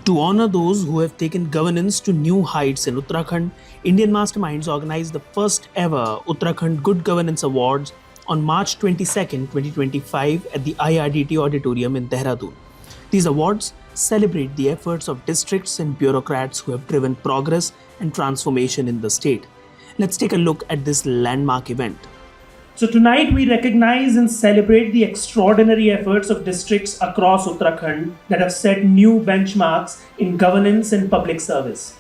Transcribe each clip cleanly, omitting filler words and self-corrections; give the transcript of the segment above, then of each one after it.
To honor those who have taken governance to new heights in Uttarakhand, Indian Masterminds organized the first ever Uttarakhand Good Governance Awards on March 22nd, 2025 at the IRDT Auditorium in Dehradun. These awards celebrate the efforts of districts and bureaucrats who have driven progress and transformation in the state. Let's take a look at this landmark event. So tonight we recognize and celebrate the extraordinary efforts of districts across Uttarakhand that have set new benchmarks in governance and public service.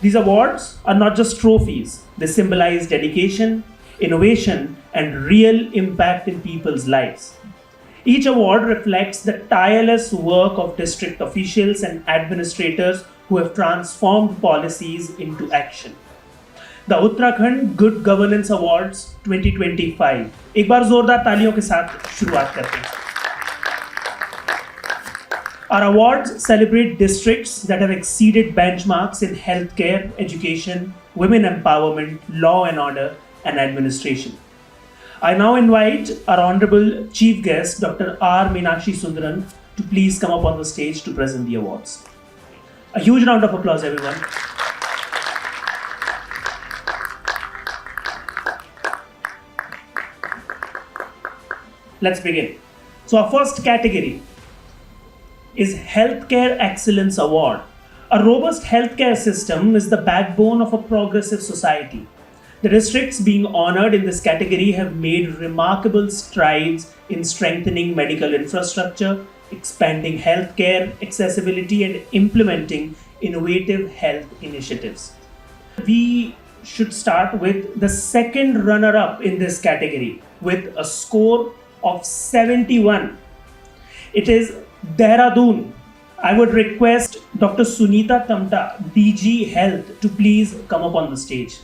These awards are not just trophies, they symbolize dedication, innovation, and real impact in people's lives. Each award reflects the tireless work of district officials and administrators who have transformed policies into action. The Uttarakhand Good Governance Awards 2025. एक बार जोरदार तालियों के साथ शुरुआत करते हैं. Our awards celebrate districts that have exceeded benchmarks in healthcare, education, women empowerment, law and order, and administration. I now invite our honorable chief guest, Dr. R. Meenakshi Sundaran, to please come up on the stage to present the awards. A huge round of applause, everyone. Let's begin. So our first category is Healthcare Excellence Award. A robust healthcare system is the backbone of a progressive society. The districts being honored in this category have made remarkable strides in strengthening medical infrastructure, expanding healthcare accessibility, and implementing innovative health initiatives. We should start with the second runner-up in this category with a score of 71. It is Dehradun. I would request Dr. Sunita Tamta, DG Health, to please come up on the stage.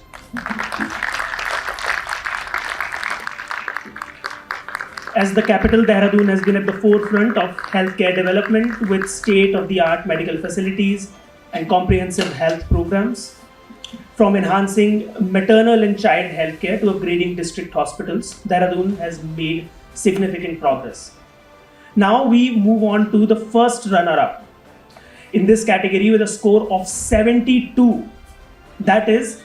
As the capital, Dehradun has been at the forefront of healthcare development with state-of-the-art medical facilities and comprehensive health programs. From enhancing maternal and child healthcare to upgrading district hospitals, Dehradun has made significant progress. Now we move on to the first runner-up in this category with a score of 72. That is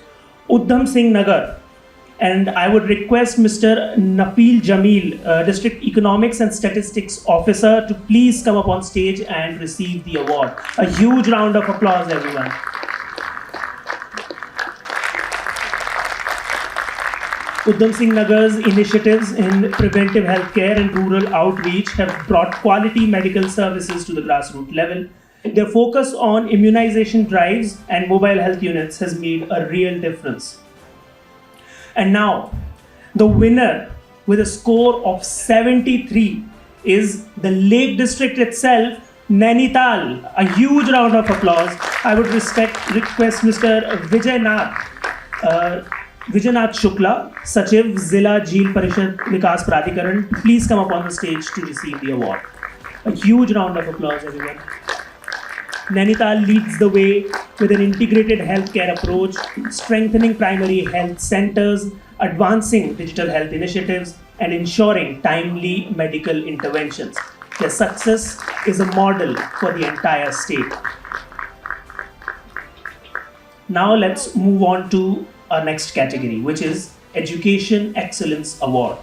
Udham Singh Nagar. And I would request Mr. Napil Jamil, District Economics and Statistics Officer, to please come up on stage and receive the award. A huge round of applause, everyone. Udham Singh Nagar's initiatives in preventive healthcare and rural outreach have brought quality medical services to the grassroots level. Their focus on immunization drives and mobile health units has made a real difference. And now, the winner with a score of 73 is the Lake District itself, Nainital. A huge round of applause. I would request Mr. Vijaynath Shukla, Sachiv Zilla Jheel Parishad Vikas Pradhikaran, please come up on the stage to receive the award. A huge round of applause, everyone. Nainital leads the way with an integrated healthcare approach, strengthening primary health centers, advancing digital health initiatives, and ensuring timely medical interventions. Their success is a model for the entire state. Now let's move on to our next category, which is Education Excellence Award.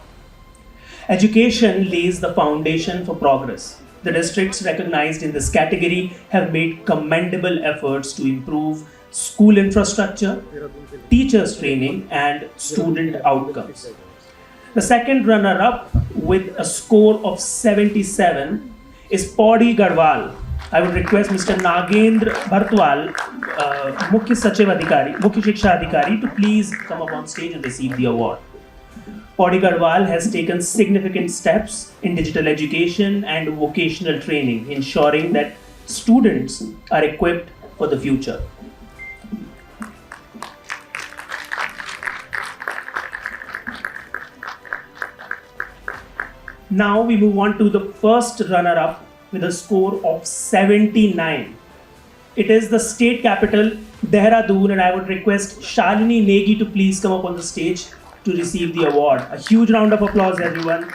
Education lays the foundation for progress. The districts recognized in this category have made commendable efforts to improve school infrastructure, teachers training, and student outcomes. The second runner-up with a score of 77 is Pauri Garhwal. I would request Mr. Nagendra Bhartwal, Mukhya Shiksha Adhikari, to please come up on stage and receive the award. Pauri Garhwal has taken significant steps in digital education and vocational training, ensuring that students are equipped for the future. Now we move on to the first runner-up with a score of 79. It is the state capital, Dehradun, and I would request Shalini Negi to please come up on the stage to receive the award. A huge round of applause, everyone.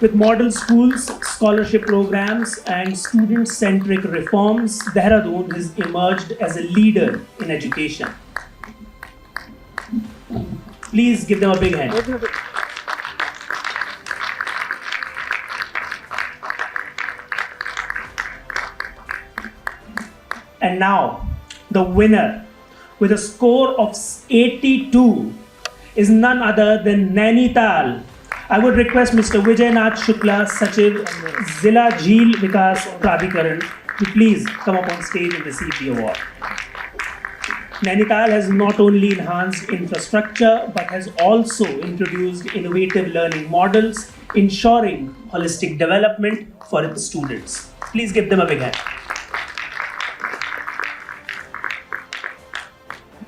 With model schools, scholarship programs and student-centric reforms, Dehradun has emerged as a leader in education. Please give them a big hand. And now, the winner with a score of 82 is none other than Nainital. I would request Mr. Vijay Nath Shukla, Sachiv, Zilla Jheel Vikas Pradhikaran, to please come up on stage and receive the award. Nainital has not only enhanced infrastructure but has also introduced innovative learning models, ensuring holistic development for its students. Please give them a big hand.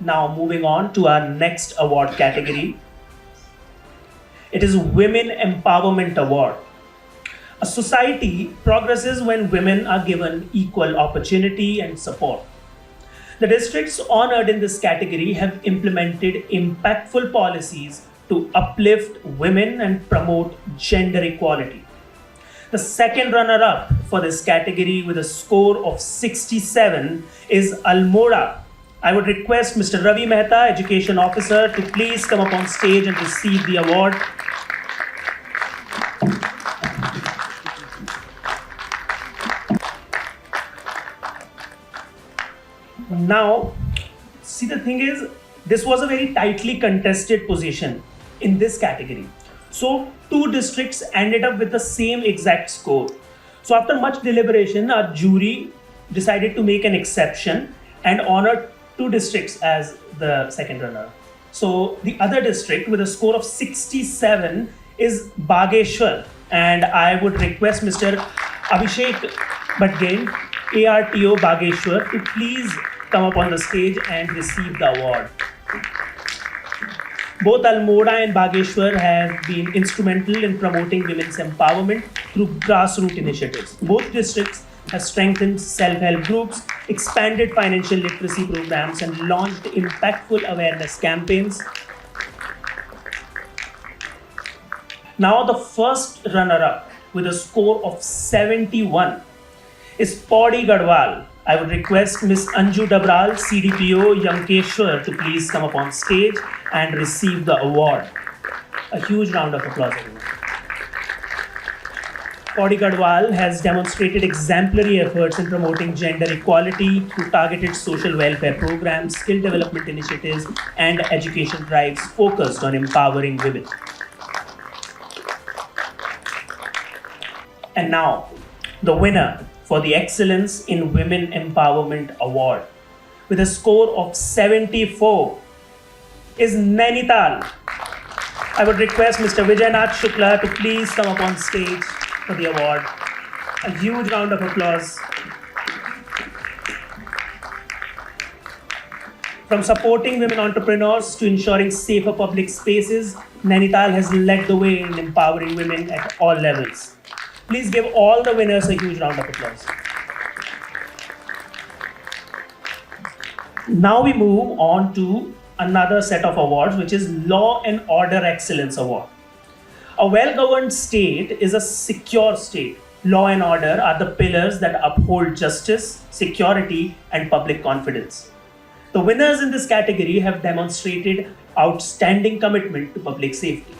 Now moving on to our next award category. It is Women Empowerment Award. A society progresses when women are given equal opportunity and support. The districts honored in this category have implemented impactful policies to uplift women and promote gender equality. The second runner-up for this category with a score of 67 is Almora. I would request Mr. Ravi Mehta, Education Officer, to please come up on stage and receive the award. Now, see, the thing is, this was a very tightly contested position in this category. So, two districts ended up with the same exact score. So, after much deliberation, our jury decided to make an exception and honor two districts as the second runner. So, the other district with a score of 67 is Bageshwar, and I would request Mr. Abhishek Badgain, ARTO Bageshwar, to please come up on the stage and receive the award. Both Almora and Bageshwar have been instrumental in promoting women's empowerment through grassroots initiatives. Both districts have strengthened self-help groups, expanded financial literacy programs, and launched impactful awareness campaigns. Now the first runner-up with a score of 71 is Pauri Garhwal. I would request Ms. Anju Dabral, CDPO Yankeshwar, to please come up on stage and receive the award. A huge round of applause, everyone. Pauri Garhwal has demonstrated exemplary efforts in promoting gender equality through targeted social welfare programs, skill development initiatives, and education drives focused on empowering women. And now, the winner for the Excellence in Women Empowerment Award with a score of 74 is Nainital. I would request Mr. Vijay Nath Shukla to please come up on stage for the award. A huge round of applause. From supporting women entrepreneurs to ensuring safer public spaces, Nainital has led the way in empowering women at all levels. Please give all the winners a huge round of applause. Now we move on to another set of awards, which is Law and Order Excellence Award. A well-governed state is a secure state. Law and order are the pillars that uphold justice, security, and public confidence. The winners in this category have demonstrated outstanding commitment to public safety.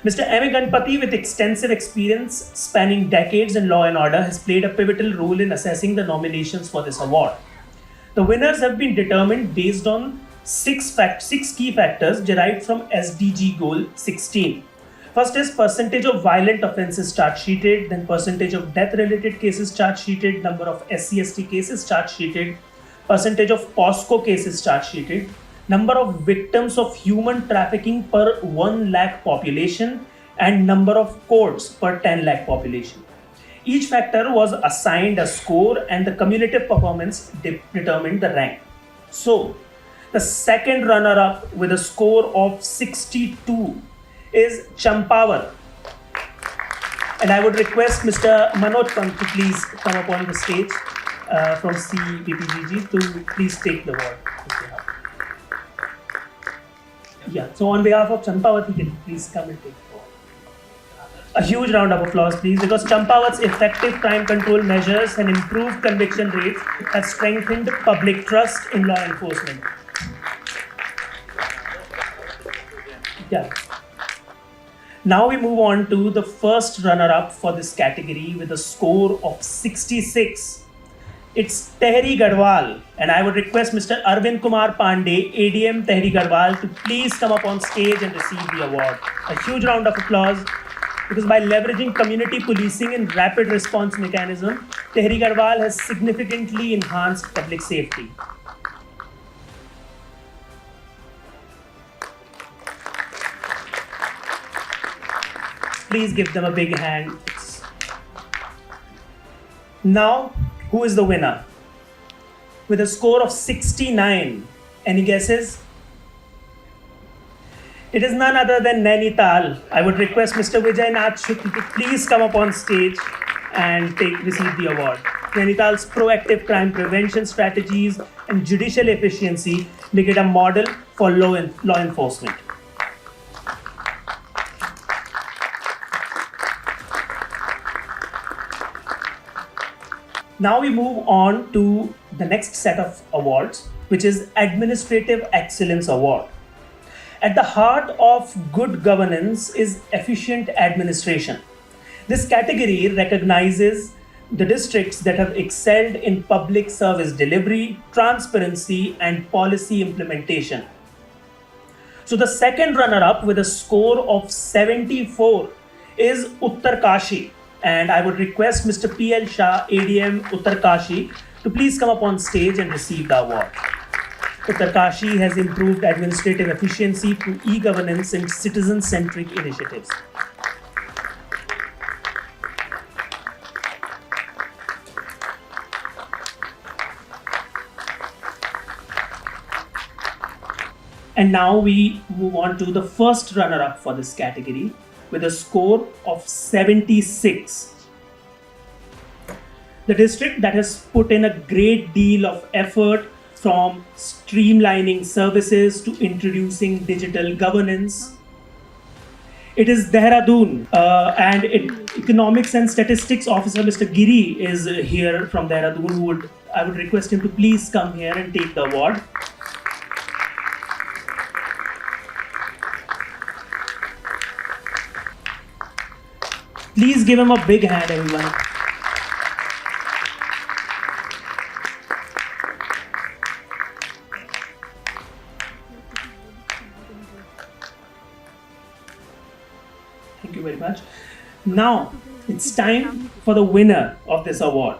Mr. M. A. Ganpati, with extensive experience spanning decades in law and order, has played a pivotal role in assessing the nominations for this award. The winners have been determined based on six key factors derived from SDG Goal 16. First is percentage of violent offences charge-sheeted, then percentage of death-related cases charge-sheeted, number of SC/ST cases charge-sheeted, percentage of POSCO cases charge-sheeted, number of victims of human trafficking per 1 lakh population, and number of courts per 10 lakh population. Each factor was assigned a score and the cumulative performance determined the rank. So, the second runner-up with a score of 62 is Champawat. And I would request Mr. Manoj Pant to please come up on the stage from cppgg to please take the award. Yeah, so on behalf of Champawat, you can please come and take the award. A huge round of applause, please, because Champawat's effective crime control measures and improved conviction rates have strengthened public trust in law enforcement. Yeah. Now we move on to the first runner-up for this category with a score of 66. It's Tehri Garhwal, and I would request Mr. Arvind Kumar Pandey, ADM Tehri Garhwal, to please come up on stage and receive the award. A huge round of applause, because by leveraging community policing and rapid response mechanism, Tehri Garhwal has significantly enhanced public safety. Please give them a big hand. Now, who is the winner? With a score of 69, any guesses? It is none other than Nainital. I would request Mr. Vijay Nath Shukla to please come up on stage and receive the award. Nainital's proactive crime prevention strategies and judicial efficiency make it a model for law enforcement. Now we move on to the next set of awards, which is Administrative Excellence Award. At the heart of good governance is efficient administration. This category recognizes the districts that have excelled in public service delivery, transparency, and policy implementation. So the second runner-up with a score of 74 is Uttarkashi. And I would request Mr. P.L. Shah, ADM Uttarkashi, to please come up on stage and receive the award. Uttarkashi has improved administrative efficiency through e-governance and citizen-centric initiatives. And now we move on to the first runner-up for this category with a score of 76. The district that has put in a great deal of effort, from streamlining services to introducing digital governance. It is Dehradun, and Economics and Statistics Officer Mr. Giri is here from Dehradun. I would request him to please come here and take the award. Please give him a big hand, everyone. Thank you very much. Now, it's time for the winner of this award.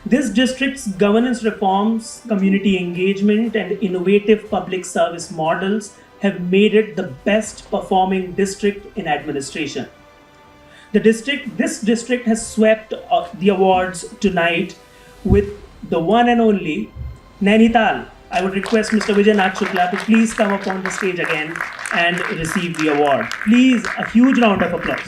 This district's governance reforms, community engagement, and innovative public service models have made it the best performing district in administration. This district has swept the awards tonight with the one and only Nainital. I would request Mr. Vijay Nath Shukla to please come up on the stage again and receive the award. Please, a huge round of applause.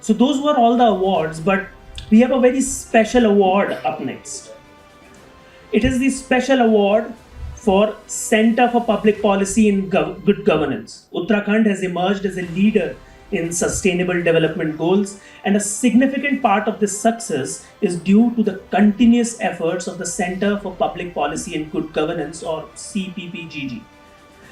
So those were all the awards, but we have a very special award up next. It is the special award for Center for Public Policy in Good Governance. Uttarakhand has emerged as a leader in sustainable development goals, and a significant part of this success is due to the continuous efforts of the Center for Public Policy in Good Governance, or cppgg.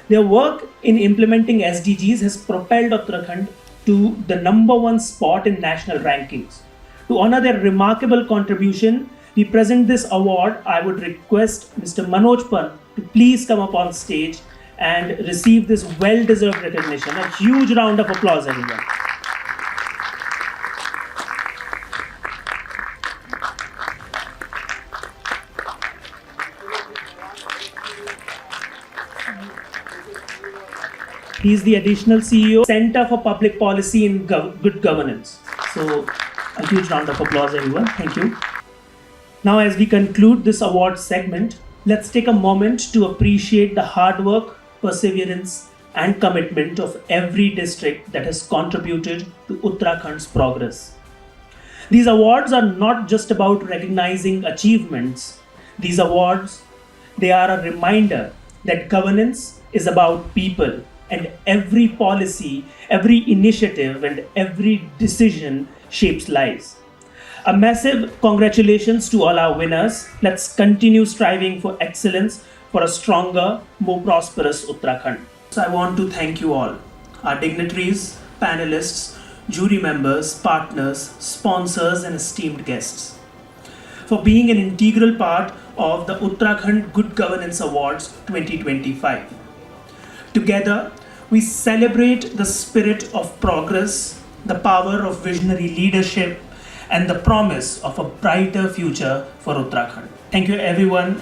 Their work in implementing SDGs has propelled Uttarakhand to the #1 spot in national rankings. To honor their remarkable contribution, we present this award. I would request Mr. Manoj Pant to please come up on stage and receive this well-deserved recognition. A huge round of applause, everyone. He is the additional CEO, Center for Public Policy in Good Governance. So, a huge round of applause, everyone. Thank you. Now, as we conclude this award segment, let's take a moment to appreciate the hard work, perseverance, and commitment of every district that has contributed to Uttarakhand's progress. These awards are not just about recognizing achievements. These awards, they are a reminder that governance is about people, and every policy, every initiative, and every decision shapes lives. A massive congratulations to all our winners. Let's continue striving for excellence for a stronger, more prosperous Uttarakhand. So I want to thank you all, our dignitaries, panelists, jury members, partners, sponsors, and esteemed guests, for being an integral part of the Uttarakhand Good Governance Awards 2025. Together, we celebrate the spirit of progress, the power of visionary leadership, and the promise of a brighter future for Uttarakhand. Thank you, everyone.